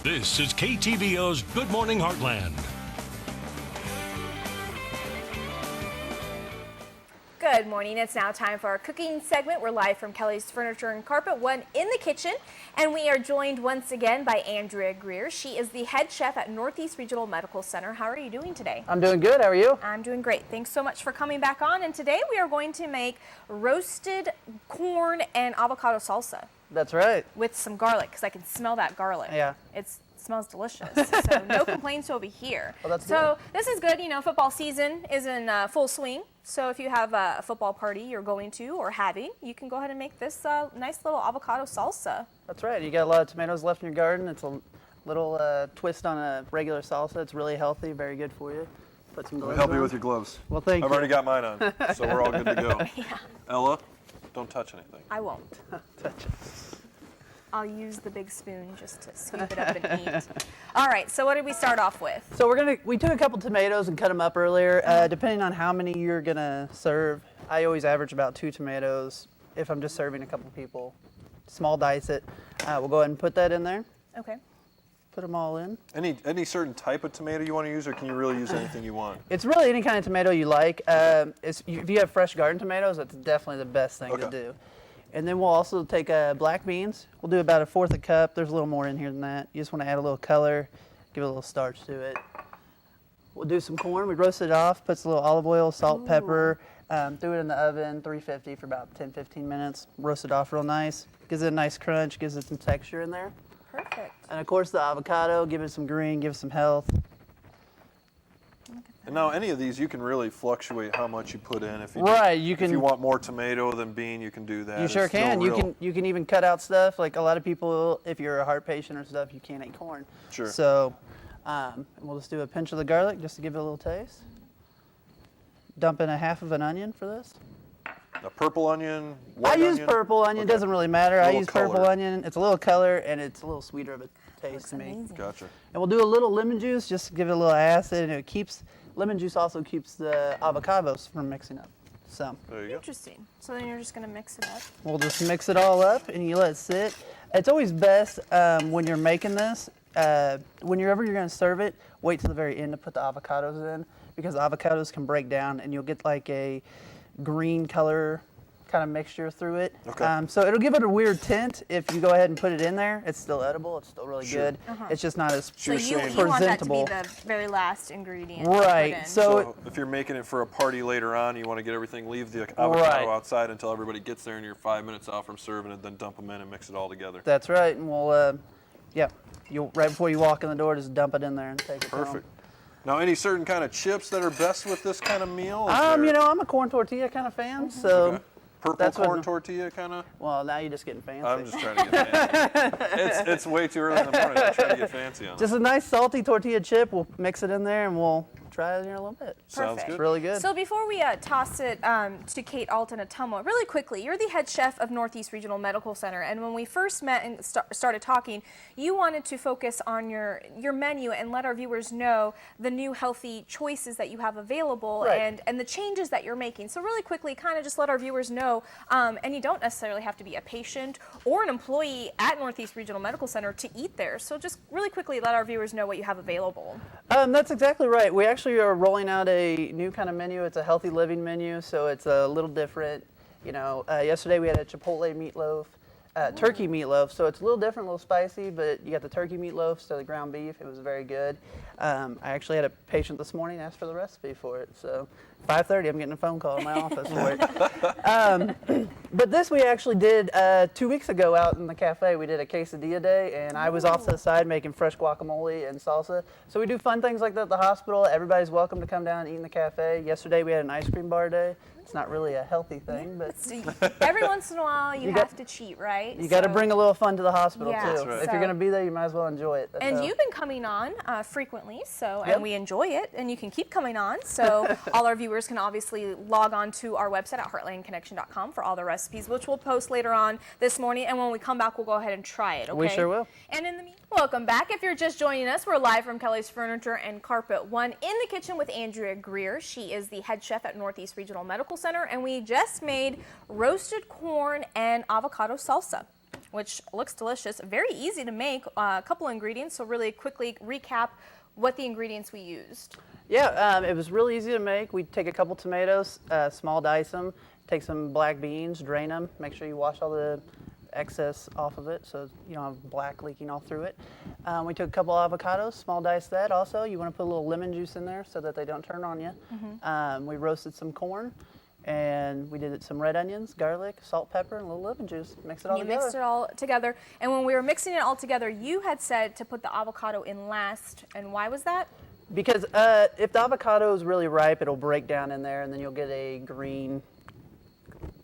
This is KTVO's Good Morning Heartland. Good morning. It's now time for our cooking segment. We're live from Kelly's Furniture and Carpet, one in the kitchen, and we are joined once again by Andrea Greer. She is the head chef at Northeast Regional Medical Center. How are you doing today? I'm doing good. How are you? I'm doing great. Thanks so much for coming back on. And today we are going to make roasted corn and avocado salsa. That's right. With some garlic, because I can smell that garlic. Yeah. It smells delicious. So no complaints over here. Well, that's so good. This is good. You know, football season is in full swing. So if you have a football party you're going to or having, you can go ahead and make this nice little avocado salsa. That's right. You got a lot of tomatoes left in your garden. It's a little twist on a regular salsa. It's really healthy, very good for you. Put some gloves I'll help on. you with your gloves. Well, thank you. I've already got mine on, so we're all good to go. Yeah. Ella, don't touch anything. I won't. Touch it. I'll use the big spoon just to scoop it up and eat. All right, so what did we start off with? So we took a couple tomatoes and cut them up earlier. Depending on how many you're gonna serve, I always average about 2 tomatoes if I'm just serving a couple people. Small dice it. We'll go ahead and put that in there. Okay. Put them all in. Any certain type of tomato you want to use, or can you really use anything you want? It's really any kind of tomato you like. If you have fresh garden tomatoes, that's definitely the best thing to do. And then we'll also take black beans. We'll do about 1/4 cup. There's a little more in here than that. You just want to add a little color, give it a little starch to it. We'll do some corn. We roast it off, put some little olive oil, salt, pepper, threw it in the oven, 350 for about 10-15 minutes. Roast it off real nice. Gives it a nice crunch, gives it some texture in there. Perfect. And of course the avocado, give it some green, give it some health. And now any of these, you can really fluctuate how much you put in. If you If you want more tomato than bean, you can do that. You sure can. You can even cut out stuff. Like a lot of people, if you're a heart patient or stuff, you can't eat corn. Sure. So we'll just do a pinch of the garlic just to give it a little taste. Dump in 1/2 of an onion for this. A purple onion, white I use onion? purple onion. Okay. Doesn't really matter. I Little use purple color. onion. It's a little color and it's a little sweeter of a taste to me. Amazing. Gotcha. And we'll do a little lemon juice just to give it a little acid, and lemon juice also keeps the avocados from mixing up. So There you go. Interesting. So then you're just going to mix it up. we'll just mix it all up and you let it sit. It's always best when you're making this, whenever you're going to serve it, wait till the very end to put the avocados in, because avocados can break down and you'll get like a green color kind of mixture through it. Okay. So it'll give it a weird tint if you go ahead and put it in there. It's still edible. It's still really Sure. good. It's just not as So you want that to be presentable. the very last ingredient. Right. To put in. So if you're making it for a party later on, you want to get everything, leave the avocado outside until everybody gets there and you're 5 minutes out from serving it, then dump them in and mix it all together. that's right. And we'll, right before you walk in the door, just dump it in there and take it home. Perfect. Now, any certain kind of chips that are best with this kind of meal? I'm a corn tortilla kind of fan, so. Okay. Purple That's what- corn tortilla kind of? Well, now you're just getting fancy. I'm just trying to get fancy. it's way too early in the morning. I'm trying to get fancy on it. Just a nice salty tortilla chip. We'll mix it in there and we'll try it in a little bit. Sounds Perfect. good. It's really good. So before we toss it to Kate Alton Atomo, really quickly, you're the head chef of Northeast Regional Medical Center, and when we first met and started talking, you wanted to focus on your menu and let our viewers know the new healthy choices that you have available and the changes that you're making. So really quickly, kind of just let our viewers know, and you don't necessarily have to be a patient or an employee at Northeast Regional Medical Center to eat there. So just really quickly let our viewers know what you have available. That's exactly right. We actually are rolling out a new kind of menu. It's a healthy living menu, so it's a little different. Yesterday we had a Chipotle meatloaf, turkey meatloaf, so it's a little different, a little spicy, but you got the turkey meatloaf, so the ground beef, it was very good. I actually had a patient this morning ask for the recipe for it, so 5:30 I'm getting a phone call in my office for it. But this we actually did 2 weeks ago out in the cafe. We did a quesadilla day, and I was off to the side making fresh guacamole and salsa. So we do fun things like that at the hospital. Everybody's welcome to come down and eat in the cafe. Yesterday we had an ice cream bar day. It's not really a healthy thing, but Every once in a while you have to cheat, right? you got to bring a little fun to the hospital Yeah, too. that's right. If you're going to be there, you might as well enjoy it. That's And how- you've been coming on frequently, so Yep. and we enjoy it, and you can keep coming on. So all our viewers can obviously log on to our website at heartlandconnection.com for all the recipes, which we'll post later on this morning. And when we come back, we'll go ahead and try it. Okay? We sure will. And in the meantime, welcome back. If you're just joining us, we're live from Kelly's Furniture and Carpet, one in the kitchen with Andrea Greer. She is the head chef at Northeast Regional Medical Center, and we just made roasted corn and avocado salsa. which looks delicious. Very easy to make. A couple ingredients, so really quickly recap what the ingredients we used. Yeah, it was really easy to make. We take a couple tomatoes, small dice them, take some black beans, drain them, make sure you wash all the excess off of it so you don't have black leaking all through it. We took a couple avocados, small dice that also. You want to put a little lemon juice in there so that they don't turn on you. We roasted some corn, and we did some red onions, garlic, salt, pepper, and a little lemon juice. Mix it all together. You mixed it all together, and when we were mixing it all together, you had said to put the avocado in last, and why was that? Because if the avocado is really ripe, it'll break down in there, and then you'll get a green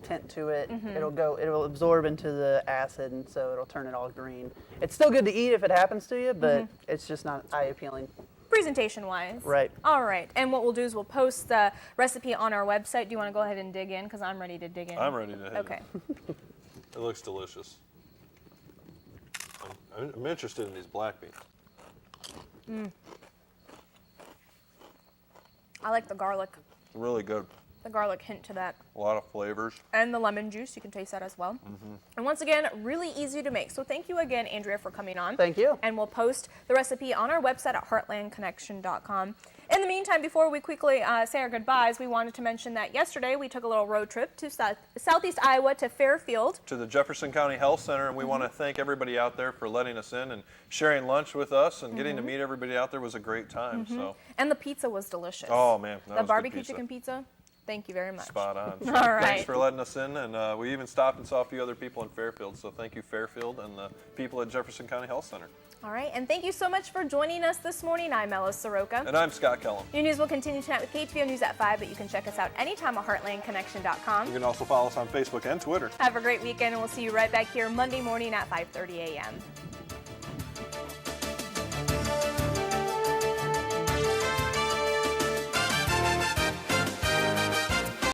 tint to it. It'll absorb into the acid, and so it'll turn it all green. It's still good to eat if it happens to you, but it's just not eye appealing. Presentation wise. Right. All right. And what we'll do is we'll post the recipe on our website. Do you want to go ahead and dig in? Because I'm ready to dig in. I'm ready to hit Okay. It looks delicious. I'm interested in these black beans. I like the garlic. Really good. The garlic hint to that. A lot of flavors. And the lemon juice, you can taste that as well. And once again, really easy to make. So thank you again, Andrea, for coming on. Thank you. And we'll post the recipe on our website at heartlandconnection.com. In the meantime, before we quickly say our goodbyes, we wanted to mention that yesterday we took a little road trip to southeast Iowa to Fairfield. To the Jefferson County Health Center, and we want to thank everybody out there for letting us in and sharing lunch with us, and getting to meet everybody out there was a great time. So. And the pizza was delicious. Oh man, that the was barbecue good pizza. chicken pizza. Thank you very much. Spot on. So All right. Thanks for letting us in, and we even stopped and saw a few other people in Fairfield. So thank you, Fairfield, and the people at Jefferson County Health Center. All right, and thank you so much for joining us this morning. I'm Ella Soroka. And I'm Scott Kellum. Your news will continue tonight with KTVO News at 5, but you can check us out anytime at heartlandconnection.com. You can also follow us on Facebook and Twitter. Have a great weekend, and we'll see you right back here Monday morning at 5:30 a.m.